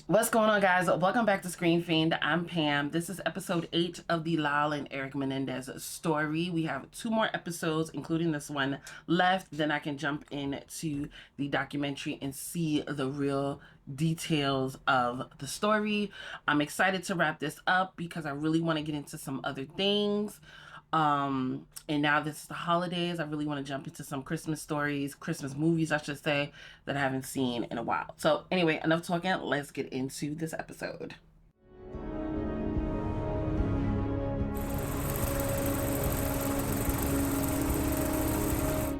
What's going on, guys? Welcome back to Screen Fiend. I'm Pam. This is episode 8 of the Lyle and Erik Menendez story. We have 2 more episodes, including this one, left. Then I can jump into the documentary and see the real details of the story. I'm excited to wrap this up because I really want to get into some other things. And now this is the holidays. I really want to jump into some Christmas stories, Christmas movies, I should say, that I haven't seen in a while. So anyway, enough talking. Let's get into this episode.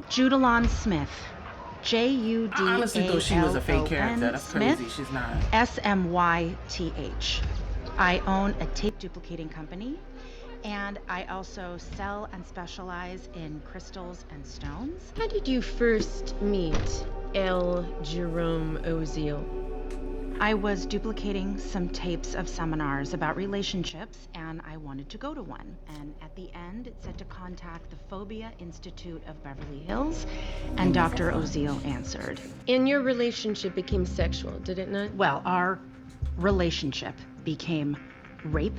Judalon Smith. J-U-D-A-L-O-N I honestly thought she was a fake character. That's Smith, crazy. She's not. S-M-Y-T-H. I own a tape duplicating company, and I also sell and specialize in crystals and stones. How did you first meet L. Jerome Oziel? I was duplicating some tapes of seminars about relationships, and I wanted to go to one. And at the end, it said to contact the Phobia Institute of Beverly Hills, and Dr. Oziel answered. And your relationship became sexual, did it not? Well, our relationship became rape,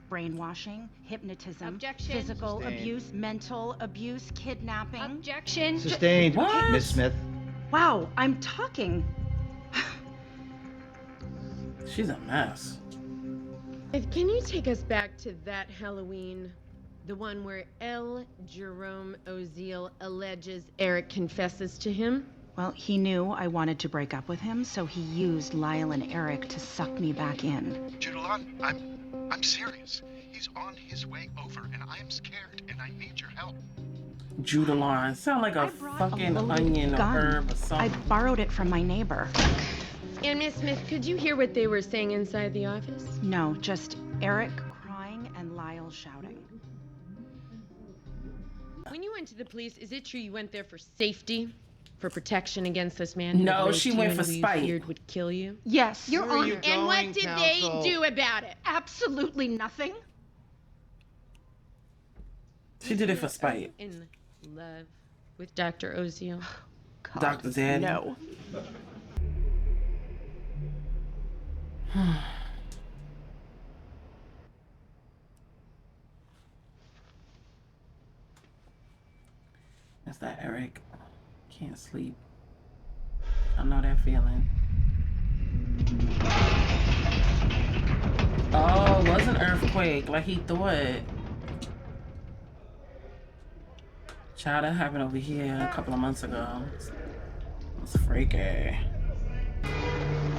brainwashing, hypnotism, Objection. physical Sustained. abuse, mental abuse, kidnapping. Objection. Sustained. What? Miss Smith. Wow, I'm talking. She's a mess. Can you take us back to that Halloween? The one where L. Jerome Oziel alleges Erik confesses to him? Well, he knew I wanted to break up with him, so he used Lyle and Erik to suck me back in. Judalon, I'm serious. He's on his way over, and I'm scared, and I need your help. Judalon. Sound like a fucking loaded onion gun. or herb or I something. borrowed it from my neighbor. And Miss Smith, could you hear what they were saying inside the office? No, just Erik crying and Lyle shouting. When you went to the police, is it true you went there for safety? For protection against this man? No, who she raped went you for and who you spite. feared would kill you? Yes. Where are you And what going, did counsel? they do about it? Absolutely nothing. She did it for spite. In love with Dr. Oziel. God, Dr. Daddy. No. That's that Erik. Can't sleep. I know that feeling. Oh, it was an earthquake like he thought. Child, that happened over here a couple of months ago. It's freaky.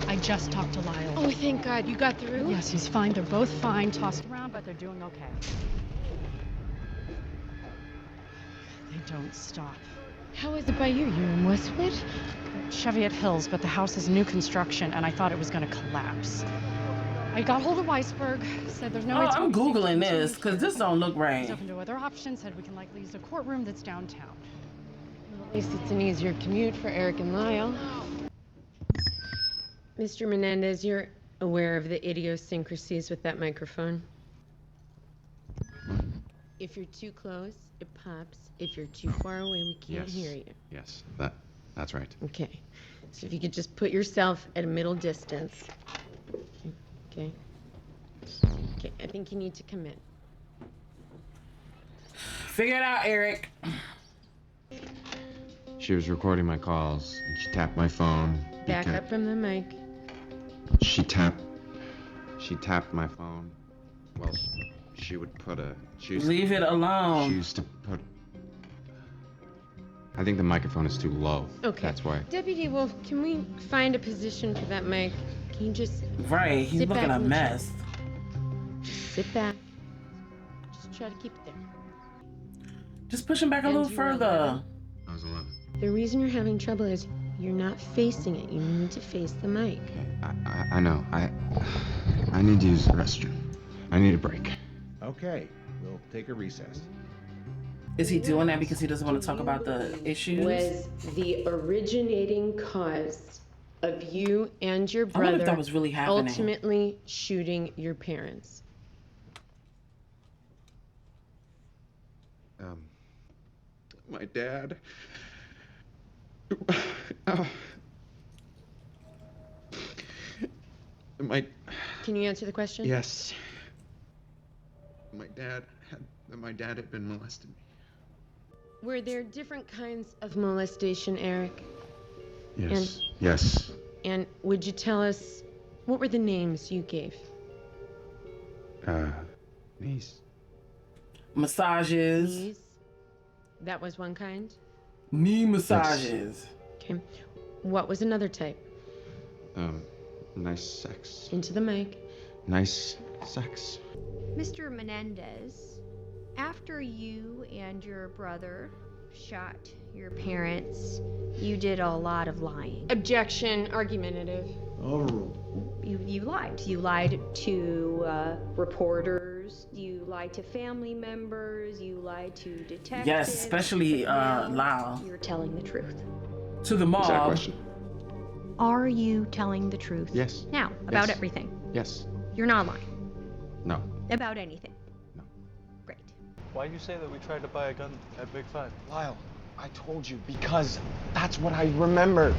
I just talked to Lyle. Oh, thank God. You got through? Yes, he's fine. They're both fine, tossed around, but they're doing okay. They don't stop. How is it by you? You're in Westwood? Cheviot Hills, but the house is new construction, and I thought it was going to collapse. I got hold of Weisberg, said there's no Oh, way to I'm Googling this because this don't look He's right. open to other options, said we can likely use the courtroom that's downtown. Well, at least it's an easier commute for Erik and Lyle. Mr. Menendez, you're aware of the idiosyncrasies with that microphone? If you're too close, it pops. If you're too far away, we can't Yes. hear you. Yes, that's right. Okay. So if you could just put yourself at a middle distance. Okay. Okay, I think you need to come in. Figure it out, Erik. She was recording my calls, and she tapped my phone. Back because- up from the mic. She tapped my phone. Well, she would put a. Leave it She alone. used to put. I think the microphone is too low. Okay. That's why. Deputy Wolf, can we find a position for that mic? Can you just Right, he's sit looking back a in the chair? mess. Sit back. Just try to keep it there. Just push him back a And little you were further. 11. I was 11. The reason you're having trouble is you're not facing it. You need to face the mic. Okay, I know. I need to use the restroom. I need a break. Okay, we'll take a recess. Is he doing that because he doesn't want to talk about the issues? Was the originating cause of you and your I wonder if brother that was really happening. ultimately shooting your parents? My dad. My... Can you answer the question? Yes. My dad had been molesting me. Were there different kinds of molestation, Erik? Yes. Yes. And would you tell us what were the names you gave? Knees. Massages. Knees? That was one kind? Knee massages. Okay. What was another type? Nice sex. Into the mic. Nice sex. Mr. Menendez, after you and your brother shot your parents, you did a lot of lying. Objection, argumentative. Overruled. You lied. You lied to reporters. You lied to family members. You lied to detectives. Yes, especially but now Lyle. You're telling the truth. To the Is that a mob. question? Are you telling the truth? Yes. Now, about Yes. everything. Yes. You're not lying. No. About anything. No. Great. Why'd you say that we tried to buy a gun at Big Five? Lyle, I told you because that's what I remember.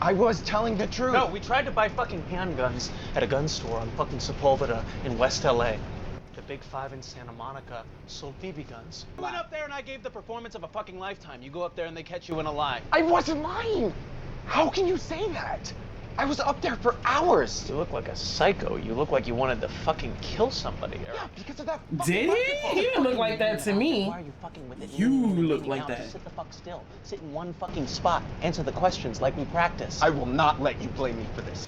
I was telling the truth. No, we tried to buy fucking handguns at a gun store on fucking Sepulveda in West LA. The Big Five in Santa Monica sold BB guns. I went up there and I gave the performance of a fucking lifetime. You go up there and they catch you in a lie. I wasn't lying. How can you say that? I was up there for hours. You look like a psycho. You look like you wanted to fucking kill somebody, Erik. Yeah, because of that. Did he? He didn't look like that to me. Why are you fucking with it? You Leaning in, look leaning like out. that. Just sit the fuck still. Sit in one fucking spot. Answer the questions like we practice. I will not let you blame me for this.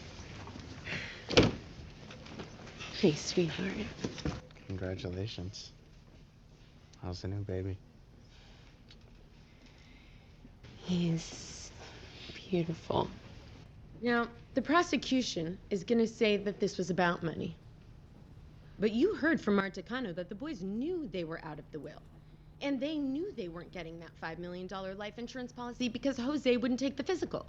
Hey, sweetheart. Congratulations. How's the new baby? He's beautiful. Now, the prosecution is gonna say that this was about money. But you heard from Martacano that the boys knew they were out of the will. And they knew they weren't getting that $5 million life insurance policy because Jose wouldn't take the physical.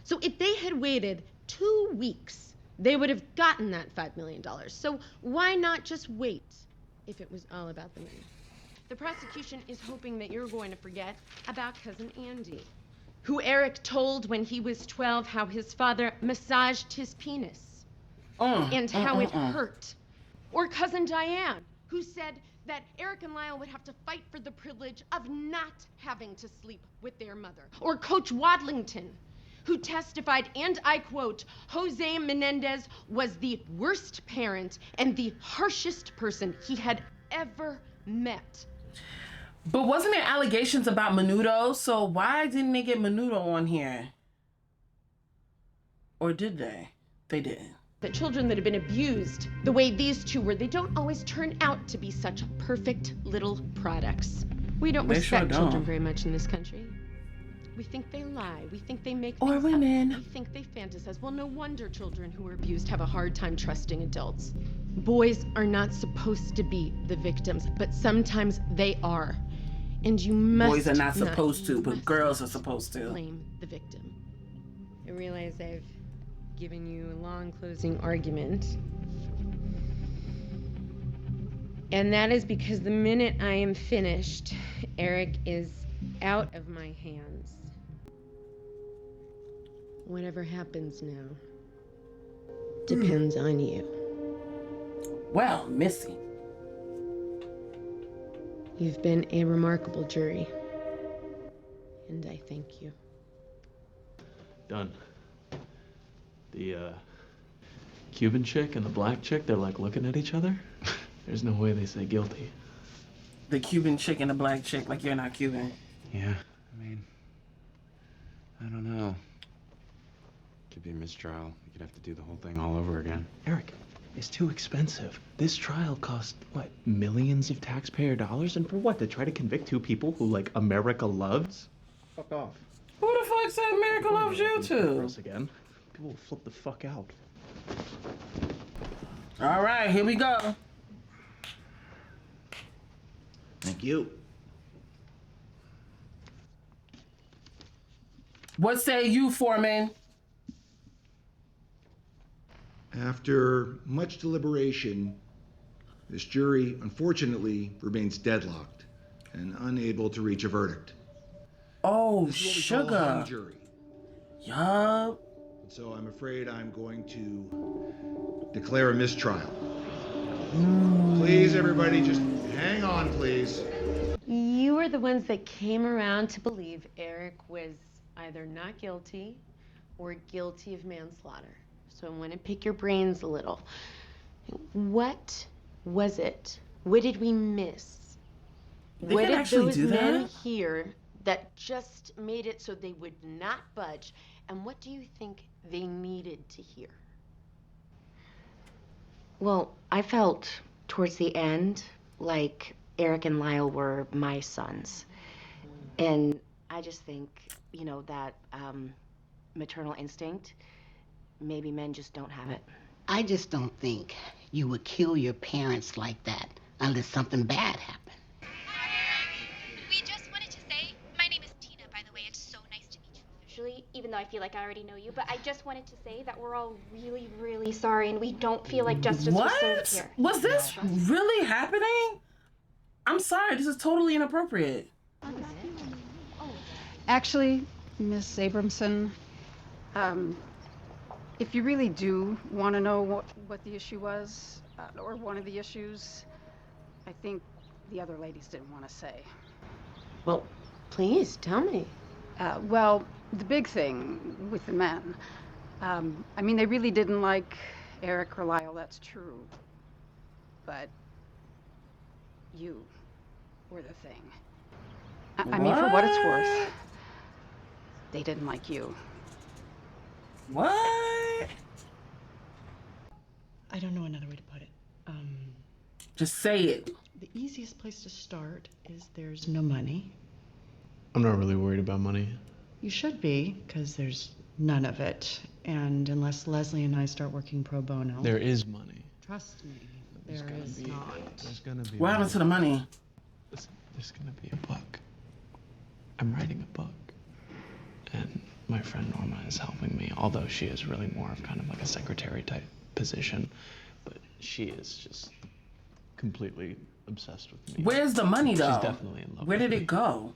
So if they had waited 2 weeks, they would have gotten that $5 million. So why not just wait if it was all about the money? The prosecution is hoping that you're going to forget about Cousin Andy, who Erik told when he was 12 how his father massaged his penis and how it hurt. Or Cousin Diane, who said that Erik and Lyle would have to fight for the privilege of not having to sleep with their mother. Or Coach Wadlington, who testified, and I quote, Jose Menendez was the worst parent and the harshest person he had ever met. But wasn't there allegations about Menudo? So why didn't they get Menudo on here? Or did they? They didn't. The children that have been abused the way these two were, they don't always turn out to be such perfect little products. We don't They respect sure children don't. very much in this country. We think they lie. We think they make Or things women. up. We think they fantasize. Well, no wonder children who are abused have a hard time trusting adults. Boys are not supposed to be the victims, but sometimes they are. And you must Boys are not supposed to, you but must girls are supposed to. blame the victim. I realize I've given you a long closing argument. And that is because the minute I am finished, Erik is out of my hands. Whatever happens now depends on you. Well, Missy. You've been a remarkable jury, and I thank you. Done. The Cuban chick and the black chick, they're like looking at each other. There's no way they say guilty. The Cuban chick and the black chick, like you're not Cuban. Yeah, I mean, I don't know. Could be a mistrial. You could have to do the whole thing all over again. Erik, it's too expensive. This trial cost, what, millions of taxpayer dollars? And for what? To try to convict two people who, like, America loves? Fuck off. Who the fuck said America loves you too? Us again. People will flip the fuck out. All right, here we go. Thank you. What say you, Foreman? After much deliberation, this jury unfortunately remains deadlocked and unable to reach a verdict. Oh, This is what we call a hung sugar. jury. Yup. So I'm afraid I'm going to declare a mistrial. Please, everybody, just hang on, please. You are the ones that came around to believe Erik was either not guilty or guilty of manslaughter. So I want to pick your brains a little. What was it? What did we miss? They What can did actually those do men that? hear that just made it so they would not budge? And what do you think they needed to hear? Well, I felt towards the end like Erik and Lyle were my sons. And I just think, that maternal instinct, maybe men just don't have it. I just don't think you would kill your parents like that unless something bad happened. We just wanted to say, my name is Tina, by the way. It's so nice to meet you officially, even though I feel like I already know you. But I just wanted to say that we're all really, really sorry, and we don't feel like justice was served here. Was this really happening? I'm sorry, this is totally inappropriate. Actually, Miss Abramson, if you really do want to know what the issue was, or one of the issues, I think the other ladies didn't want to say. Well, please tell me. Well, the big thing with the men, I mean, they really didn't like Erik or Lyle, that's true. But you were the thing. I mean, for what it's worth, they didn't like you. What? I don't know another way to put it. Just say it. The easiest place to start is there's no money. I'm not really worried about money. You should be, because there's none of it. And unless Leslie and I start working pro bono. There is money. Trust me, There's there is not. There's gonna be. What happened to the money? Listen, there's gonna be a book. I'm writing a book. And my friend Norma is helping me, although she is really more of kind of like a secretary type position. But she is just completely obsessed with me. Where's the money, though? She's definitely in love Where with did me. it go?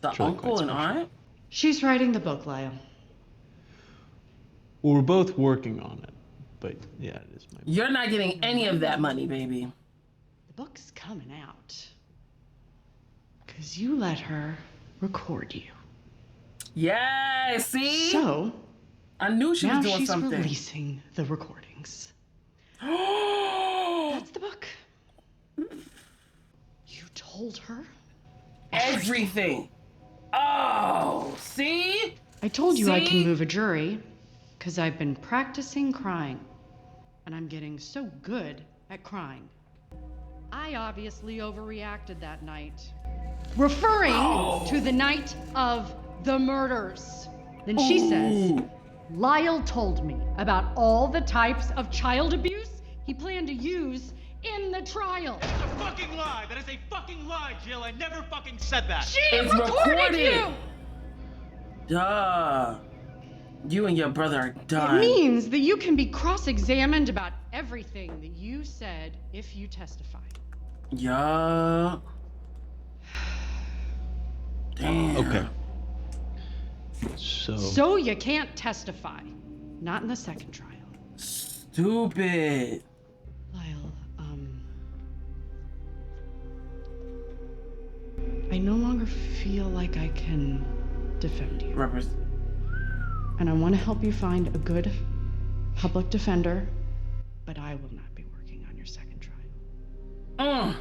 The It's really uncle quite and special. aunt? She's writing the book, Lyle. Well, we're both working on it. But yeah, it is my. You're not getting any of that money, baby. The book's coming out. Because you let her record you. Yeah, see? So, I knew she was now doing she's something. releasing the recordings. That's the book. You told her Everything. Oh, see? I told you I See? can move a jury because I've been practicing crying. And I'm getting so good at crying. I obviously overreacted that night. Referring to the night of the murders. Then she says, Lyle told me about all the types of child abuse he planned to use in the trial. That's a fucking lie! That is a fucking lie, Jill! I never fucking said that! She It's recorded recorded. you! Duh. You and your brother are done. It means that you can be cross-examined about everything that you said if you testify. Yeah. Damn. Okay. So. So you can't testify. Not in the second trial. Stupid. Lyle, I no longer feel like I can defend you. And I want to help you find a good public defender, but I will not be working on your second trial.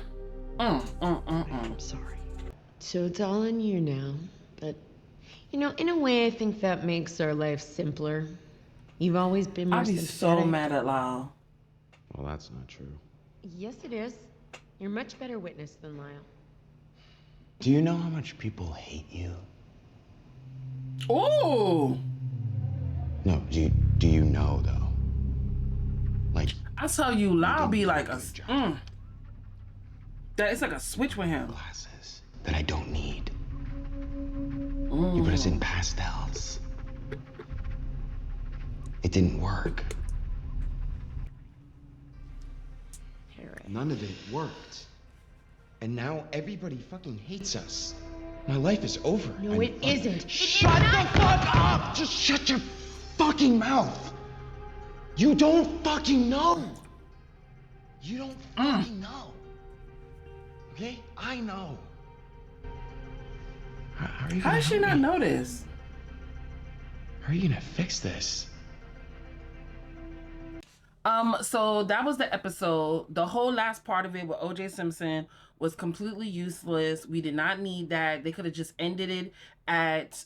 I'm sorry. So it's all on you now. But, in a way, I think that makes our life simpler. You've always been more I'd be sympathetic. so mad at Lyle. Well, that's not true. Yes, it is. You're a much better witness than Lyle. Do you know how much people hate you? Ooh. No, do you know, though? Like, I tell you, Lyle be like a. That it's like a switch with him. Glasses that I don't need. You put us in pastels. It didn't work. None of it worked. And now everybody fucking hates us. My life is over. No, it isn't. Shut the fuck up! Just shut your fucking mouth. You don't fucking know. You don't fucking know. Okay? I know. How are you How gonna does she help not me? notice? How are you gonna fix this? So that was the episode. The whole last part of it with OJ Simpson was completely useless. We did not need that. They could have just ended it at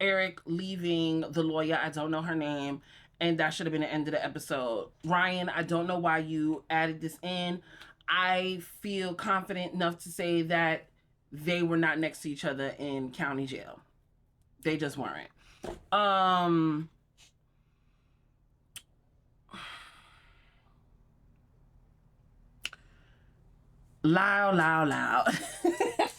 Erik leaving the lawyer. I don't know her name. And that should have been the end of the episode. Ryan, I don't know why you added this in. I feel confident enough to say that they were not next to each other in county jail. They just weren't. Lyle.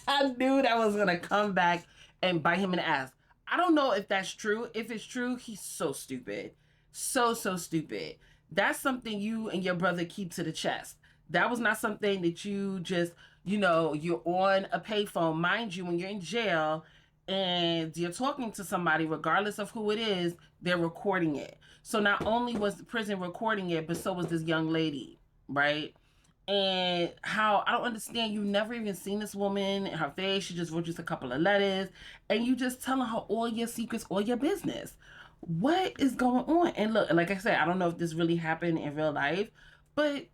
I knew that was gonna come back and bite him in the ass. I don't know if that's true. If it's true, he's so stupid. So stupid. That's something you and your brother keep to the chest. That was not something that you just, you're on a payphone. Mind you, when you're in jail and you're talking to somebody, regardless of who it is, they're recording it. So not only was the prison recording it, but so was this young lady, right? And how I don't understand, you've never even seen this woman in her face. She just wrote just a couple of letters, and you just telling her all your secrets, all your business. What is going on? And look, like I said, I don't know if this really happened in real life, but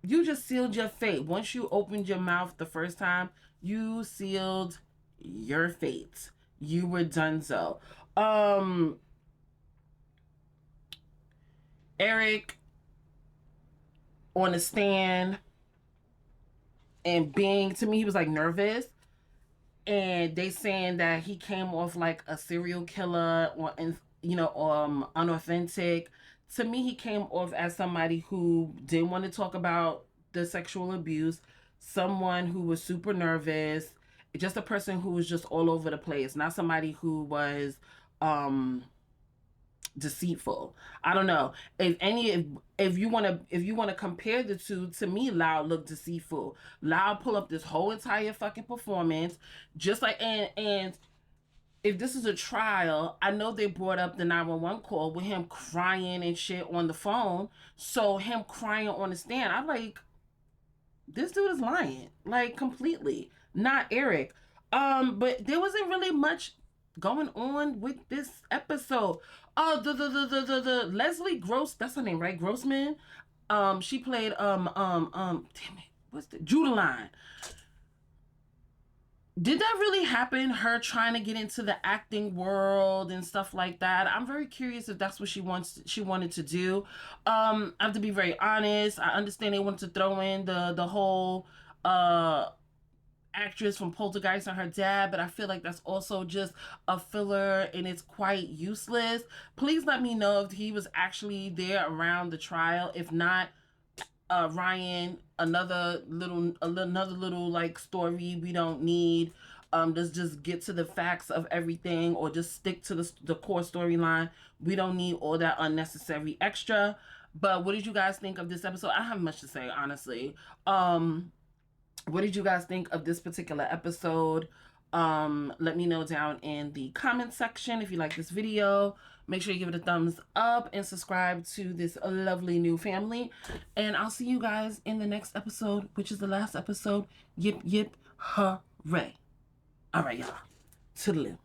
you just sealed your fate. Once you opened your mouth the first time, you sealed your fate. You were done so. Erik on the stand and being, to me, he was like nervous, and they saying that he came off like a serial killer or unauthentic. To me, he came off as somebody who didn't want to talk about the sexual abuse, someone who was super nervous, just a person who was just all over the place, not somebody who was deceitful. I don't know. If you want to compare the two, to me, Lyle looked deceitful. Lyle pull up this whole entire fucking performance, just like and if this is a trial, I know they brought up the 911 call with him crying and shit on the phone. So him crying on the stand, I'm like, this dude is lying, like completely. Not Erik. But there wasn't really much going on with this episode. Oh, the Leslie Gross, that's her name, right? Grossman. She played damn it, what's the Judeline. Did that really happen? Her trying to get into the acting world and stuff like that. I'm very curious if that's what she wanted to do. I have to be very honest. I understand they wanted to throw in the whole actress from Poltergeist and her dad, but I feel like that's also just a filler and it's quite useless. Please let me know if he was actually there around the trial. If not, Ryan, another little like story we don't need. Just get to the facts of everything, or just stick to the core storyline. We don't need all that unnecessary extra. But what did you guys think of this episode? I don't have much to say, honestly. What did you guys think of this particular episode? Let me know down in the comment section if you like this video. Make sure you give it a thumbs up and subscribe to this lovely new family. And I'll see you guys in the next episode, which is the last episode. Yip, yip, hooray. All right, y'all. Toodaloo.